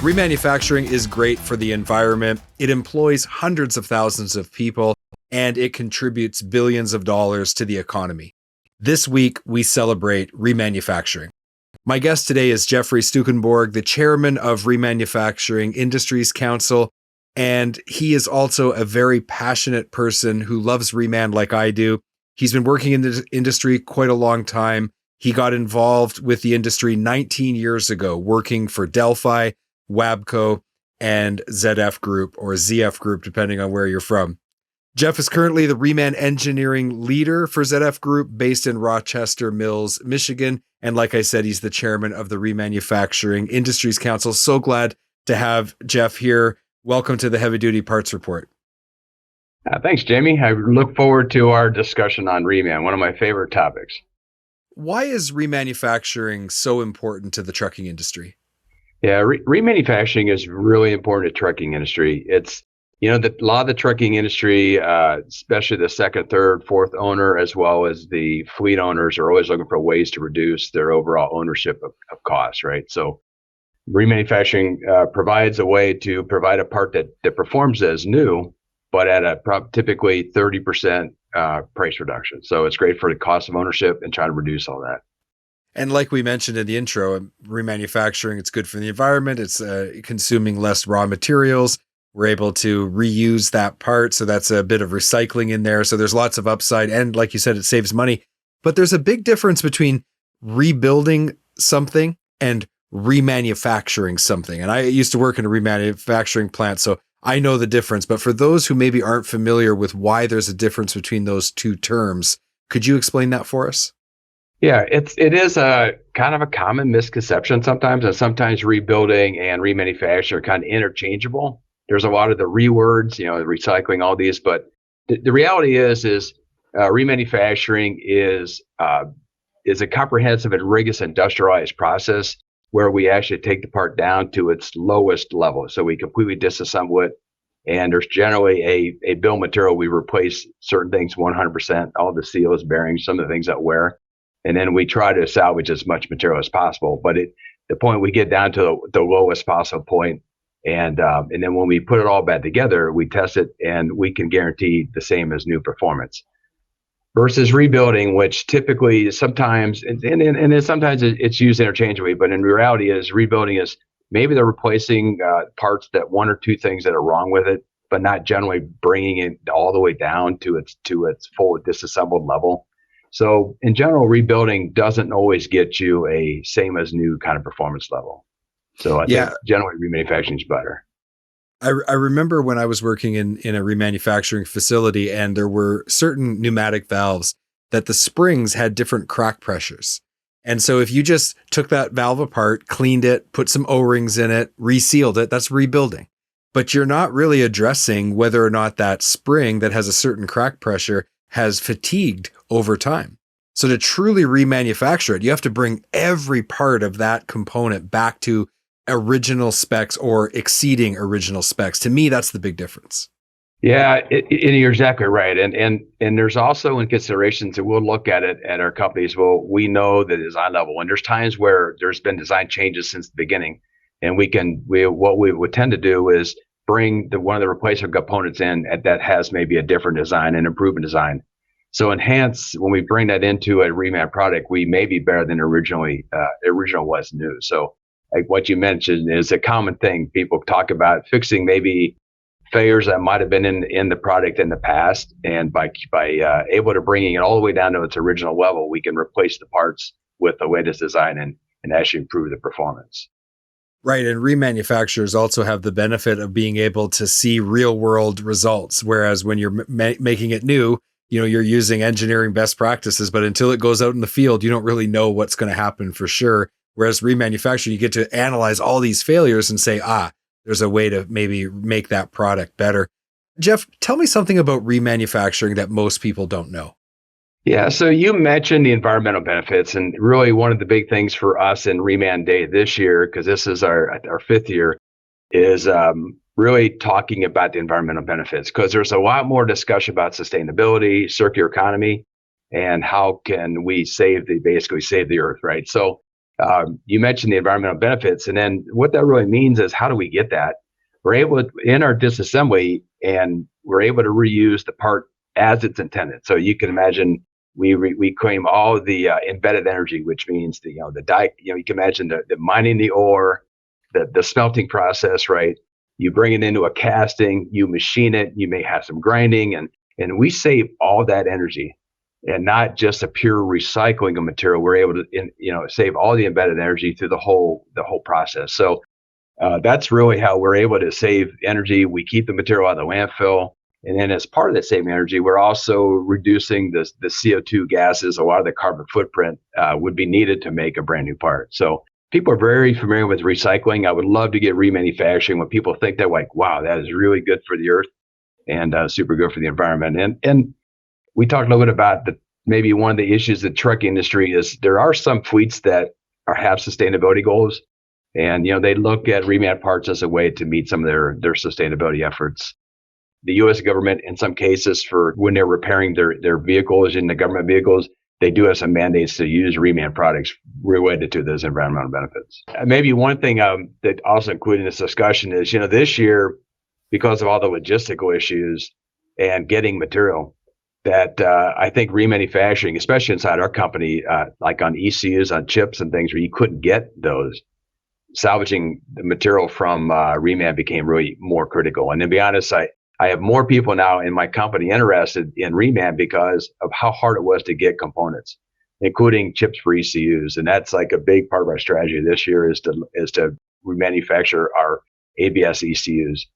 Remanufacturing is great for the environment. It employs hundreds of thousands of people, and it contributes billions of dollars to the economy. This week, we celebrate remanufacturing. My guest today is Jeffrey Stukenborg, the chairman of Remanufacturing Industries Council, and he is also a very passionate person who loves reman like I do. He's been working in the industry quite a long time. He got involved with the industry 19 years ago, working for Delphi, Wabco, and ZF Group, or ZF Group, depending on where you're from. Jeff is currently the reman engineering leader for ZF Group, based in Rochester Mills, Michigan. And like I said, he's the chairman of the Remanufacturing Industries Council. So glad to have Jeff here. Welcome to the Heavy Duty Parts Report. Thanks, Jamie. I look forward to our discussion on reman, one of my favorite topics. Why is remanufacturing so important to the trucking industry? Yeah, remanufacturing is really important to the trucking industry. It's, a lot of the trucking industry, especially the second, third, fourth owner, as well as the fleet owners, are always looking for ways to reduce their overall ownership of costs, right? So remanufacturing provides a way to provide a part that performs as new, but at a typically 30% price reduction. So it's great for the cost of ownership and trying to reduce all that. And like we mentioned in the intro, remanufacturing, it's good for the environment. It's consuming less raw materials. We're able to reuse that part. So that's a bit of recycling in there. So there's lots of upside. And like you said, it saves money. But there's a big difference between rebuilding something and remanufacturing something. And I used to work in a remanufacturing plant, so I know the difference. But for those who maybe aren't familiar with why there's a difference between those two terms, could you explain that for us? Yeah, it is a kind of a common misconception sometimes, and sometimes rebuilding and remanufacturing are kind of interchangeable. There's a lot of the rewords, recycling, all these, but the reality is remanufacturing is a comprehensive and rigorous industrialized process where we actually take the part down to its lowest level. So we completely disassemble it, and there's generally a bill of material. We replace certain things 100%, all the seals, bearings, some of the things that wear. And then we try to salvage as much material as possible. But the point we get down to the lowest possible point, and then when we put it all back together, we test it, and we can guarantee the same as new performance. Versus rebuilding, which typically sometimes, and then sometimes it's used interchangeably, but in reality, is rebuilding is maybe they're replacing parts, that one or two things that are wrong with it, but not generally bringing it all the way down to its full disassembled level. So in general, rebuilding doesn't always get you a same as new kind of performance level. So I think generally remanufacturing is better. I remember when I was working in a remanufacturing facility, and there were certain pneumatic valves that the springs had different crack pressures. And so if you just took that valve apart, cleaned it, put some O-rings in it, resealed it, that's rebuilding. But you're not really addressing whether or not that spring that has a certain crack pressure has fatigued over time. So to truly remanufacture it, you have to bring every part of that component back to original specs or exceeding original specs. To me, that's the big difference. Yeah, you're exactly right. And there's also in considerations that we'll look at it at our companies. Well, we know the design level, and there's times where there's been design changes since the beginning, and what we would tend to do is bring one of the replacement components in that has maybe a different design, an improvement design. So when we bring that into a reman product, we may be better than original was new. So like what you mentioned is a common thing. People talk about fixing maybe failures that might have been in the product in the past. And by able to bringing it all the way down to its original level, we can replace the parts with the latest design and actually improve the performance. Right. And remanufacturers also have the benefit of being able to see real world results. Whereas when you're making it new, you're using engineering best practices, but until it goes out in the field, you don't really know what's going to happen for sure. Whereas remanufacturing, you get to analyze all these failures and say, there's a way to maybe make that product better. Jeff, tell me something about remanufacturing that most people don't know. Yeah, so you mentioned the environmental benefits, and really one of the big things for us in Reman Day this year, because this is our fifth year, is really talking about the environmental benefits, because there's a lot more discussion about sustainability, circular economy, and how can we basically save the earth, right? So You mentioned the environmental benefits, and then what that really means is how do we get that? We're able to, in our disassembly, and we're able to reuse the part as it's intended. So you can imagine we claim all the embedded energy, which means you can imagine the mining the ore, the smelting process, right? You bring it into a casting, you machine it, you may have some grinding, and we save all that energy, and not just a pure recycling of material. We're able to save all the embedded energy through the whole process. So that's really how we're able to save energy. We keep the material out of the landfill. And then as part of that saving energy, we're also reducing the CO2 gases. A lot of the carbon footprint would be needed to make a brand new part. So people are very familiar with recycling. I would love to get remanufacturing. When people think, they're like, wow, that is really good for the earth and super good for the environment. And we talked a little bit about maybe one of the issues in the truck industry is there are some fleets that have sustainability goals. And, they look at reman parts as a way to meet some of their sustainability efforts. The U.S. government, in some cases, for when they're repairing their vehicles in the government vehicles, they do have some mandates to use reman products related to those environmental benefits. Maybe one thing that also included in this discussion is, this year, because of all the logistical issues and getting material, that I think remanufacturing, especially inside our company, like on ECUs, on chips and things where you couldn't get those, salvaging the material from reman became really more critical. And to be honest, I have more people now in my company interested in reman because of how hard it was to get components, including chips for ECUs. And that's like a big part of our strategy this year is to remanufacture our ABS ECUs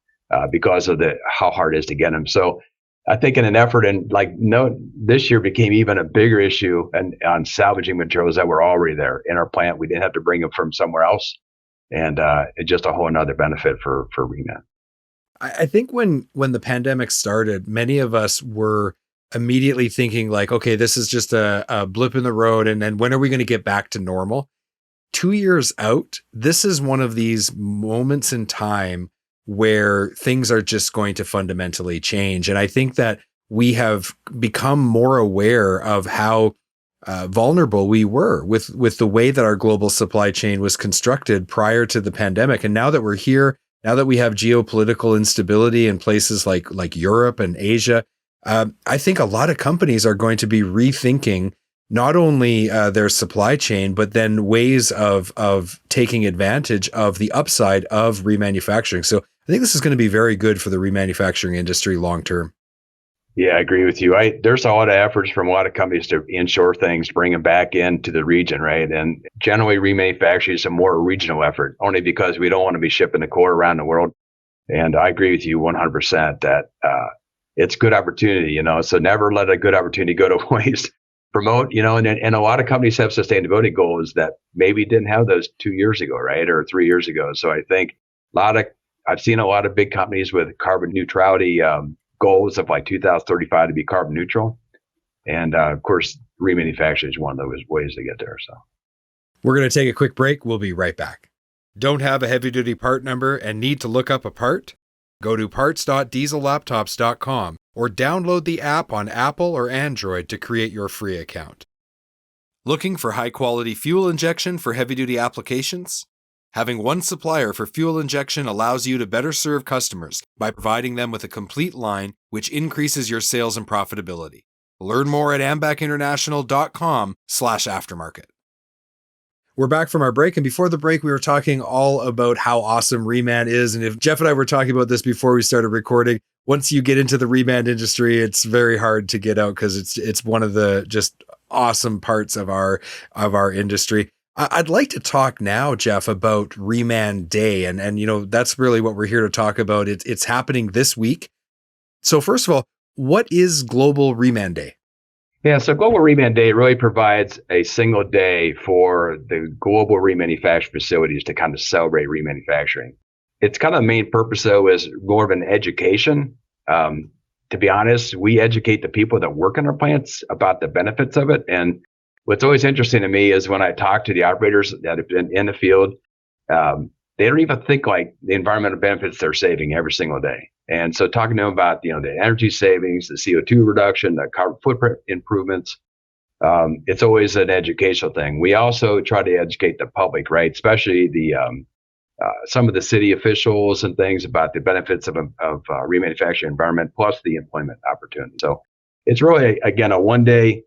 because of how hard it is to get them. So I think in an effort, this year became even a bigger issue on salvaging materials that were already there in our plant. We didn't have to bring them from somewhere else. And it's just a whole another benefit for reman. I think when the pandemic started, many of us were immediately thinking like, okay, this is just a blip in the road. And then when are we going to get back to normal? 2 years out, this is one of these moments in time where things are just going to fundamentally change. And I think that we have become more aware of how vulnerable we were with the way that our global supply chain was constructed prior to the pandemic. And now that we're here, now that we have geopolitical instability in places like Europe and Asia, I think a lot of companies are going to be rethinking not only their supply chain, but then ways of taking advantage of the upside of remanufacturing. So I think this is going to be very good for the remanufacturing industry long term. Yeah, I agree with you. There's a lot of efforts from a lot of companies to inshore things, bring them back into the region, right? And generally, remanufacturing is a more regional effort, only because we don't want to be shipping the core around the world. And I agree with you 100% that it's good opportunity, so never let a good opportunity go to waste. Promote, and a lot of companies have sustainability goals that maybe didn't have those 2 years ago, right? Or 3 years ago. So I think I've seen a lot of big companies with carbon neutrality goals of like 2035 to be carbon neutral. And of course, remanufacturing is one of those ways to get there. So we're going to take a quick break. We'll be right back. Don't have a heavy duty part number and need to look up a part? Go to parts.diesellaptops.com or download the app on Apple or Android to create your free account. Looking for high quality fuel injection for heavy duty applications? Having one supplier for fuel injection allows you to better serve customers by providing them with a complete line, which increases your sales and profitability. Learn more at ambacinternational.com/aftermarket. We're back from our break, and before the break, we were talking all about how awesome reman is. And if Jeff and I were talking about this before we started recording, once you get into the reman industry, it's very hard to get out because it's one of the just awesome parts of our industry. I'd like to talk now, Jeff, about Reman Day. And that's really what we're here to talk about. It's happening this week. So first of all, what is Global Reman Day? Yeah, so Global Reman Day really provides a single day for the global remanufacturing facilities to kind of celebrate remanufacturing. It's kind of the main purpose, though, is more of an education. To be honest, we educate the people that work in our plants about the benefits of it. And what's always interesting to me is when I talk to the operators that have been in the field, they don't even think like the environmental benefits they're saving every single day. And so talking to them about, the energy savings, the CO2 reduction, the carbon footprint improvements, it's always an educational thing. We also try to educate the public, right? Especially the some of the city officials and things about the benefits of remanufacturing environment plus the employment opportunity. So it's really again a one day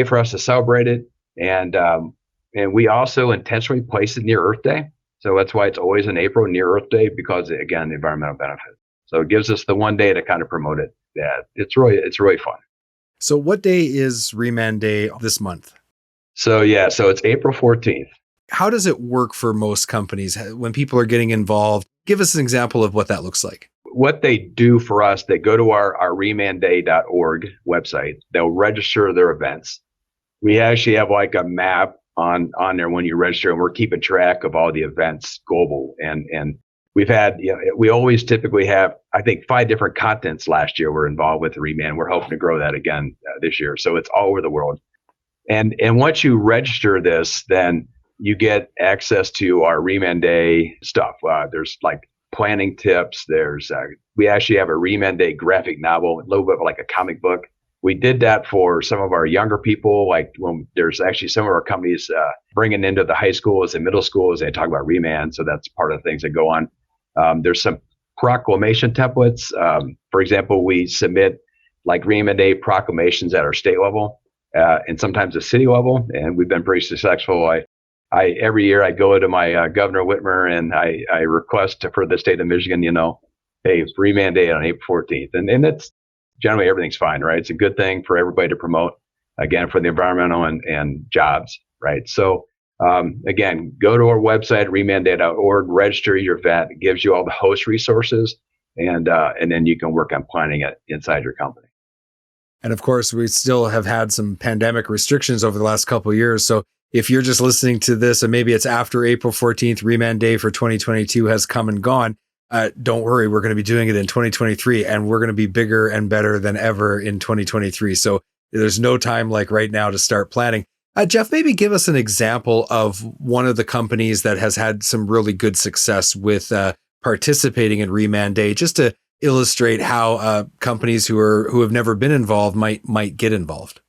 for us to celebrate it, and we also intentionally place it near Earth Day. So that's why it's always in April near Earth Day, because again the environmental benefit. So it gives us the one day to kind of promote it. Yeah, it's really fun. So what day is Reman Day this month? So it's April 14th. How does it work for most companies when people are getting involved? Give us an example of what that looks like. What they do for us, they go to our remanday.org website. They'll register their events. We actually have like a map on there when you register, and we're keeping track of all the events global. And we've had, we always typically have, I think, 5 different continents last year were involved with Reman. We're hoping to grow that again this year. So it's all over the world. And once you register this, then you get access to our Reman Day stuff. There's like planning tips. We actually have a Reman Day graphic novel, a little bit like a comic book. We did that for some of our younger people. Like when there's actually some of our companies bringing into the high schools and middle schools, they talk about Reman. So that's part of the things that go on. There's some proclamation templates. For example, we submit like Reman Day proclamations at our state level and sometimes the city level, and we've been pretty successful. I every year I go to my Governor Whitmer and I request for the state of Michigan, hey, it's Reman Day on April 14th. And it's generally everything's fine, right? It's a good thing for everybody to promote, again, for the environmental and jobs, right? So again, go to our website, remanday.org, register your event. It gives you all the host resources, and then you can work on planning it inside your company. And of course, we still have had some pandemic restrictions over the last couple of years. So if you're just listening to this and maybe it's after April 14th, Reman Day for 2022 has come and gone, don't worry, we're going to be doing it in 2023, and we're going to be bigger and better than ever in 2023. So there's no time like right now to start planning. Jeff, maybe give us an example of one of the companies that has had some really good success with participating in Reman Day, just to illustrate how companies who have never been involved might get involved.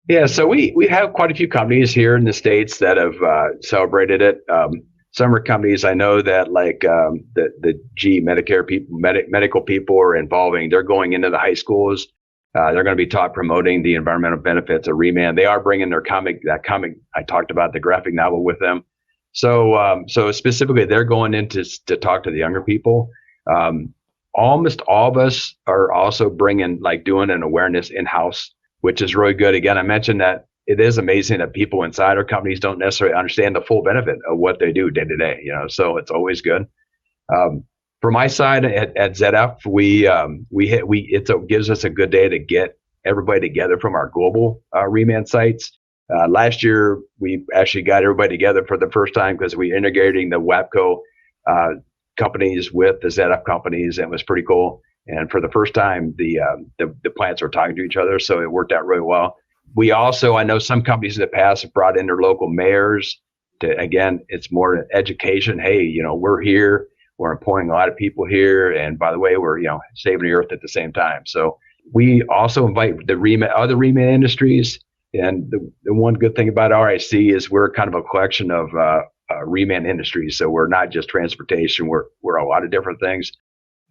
Yeah, so we have quite a few companies here in the States that have celebrated it. Some are companies I know that like the Medicare people, medical people are involving. They're going into the high schools. They're going to be taught promoting the environmental benefits of Reman. They are bringing that comic I talked about, the graphic novel, with them. So specifically, they're going in to talk to the younger people. Almost all of us are also doing an awareness in-house, which is really good. Again, I mentioned that it is amazing that people inside our companies don't necessarily understand the full benefit of what they do day to day, so it's always good. For my side at ZF, it gives us a good day to get everybody together from our global Reman sites. Last year, we actually got everybody together for the first time because we integrating the WAPCO companies with the ZF companies, and it was pretty cool. And for the first time, the plants were talking to each other, so it worked out really well. We also, I know some companies in the past have brought in their local mayors to, again, it's more education. Hey, we're here, we're employing a lot of people here, and by the way, we're saving the earth at the same time. So we also invite the other Reman industries. And the one good thing about RIC is we're kind of a collection of Reman industries. So we're not just transportation, we're a lot of different things.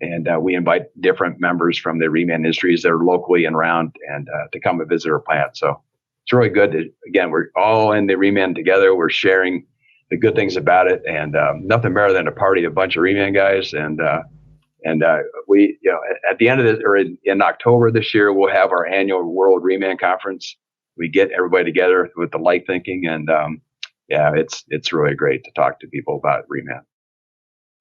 And we invite different members from the Reman industries that are locally and around and to come and visit our plant. So it's really good. Again, we're all in the Reman together. We're sharing the good things about it, and nothing better than to party a bunch of Reman guys. And we, at the end of this, or in October this year, we'll have our annual World Reman Conference. We get everybody together with the light thinking, and it's really great to talk to people about Reman.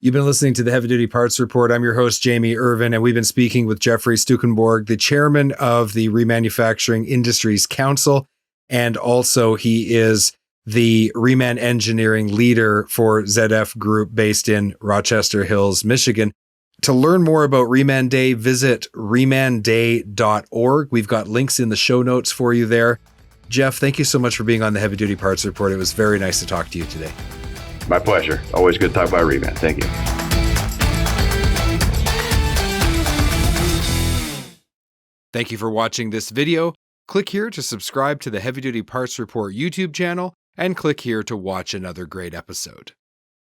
You've been listening to the Heavy Duty Parts Report. I'm your host, Jamie Irvin, and we've been speaking with Jeffrey Stukenborg, the chairman of the Remanufacturing Industries Council, and also he is the Reman engineering leader for ZF Group based in Rochester Hills, Michigan. To learn more about Reman Day, visit remanday.org. We've got links in the show notes for you there. Jeff, thank you so much for being on the Heavy Duty Parts Report. It was very nice to talk to you today. My pleasure. Always good to talk about Reman. Thank you. Thank you for watching this video. Click here to subscribe to the Heavy Duty Parts Report YouTube channel, and click here to watch another great episode.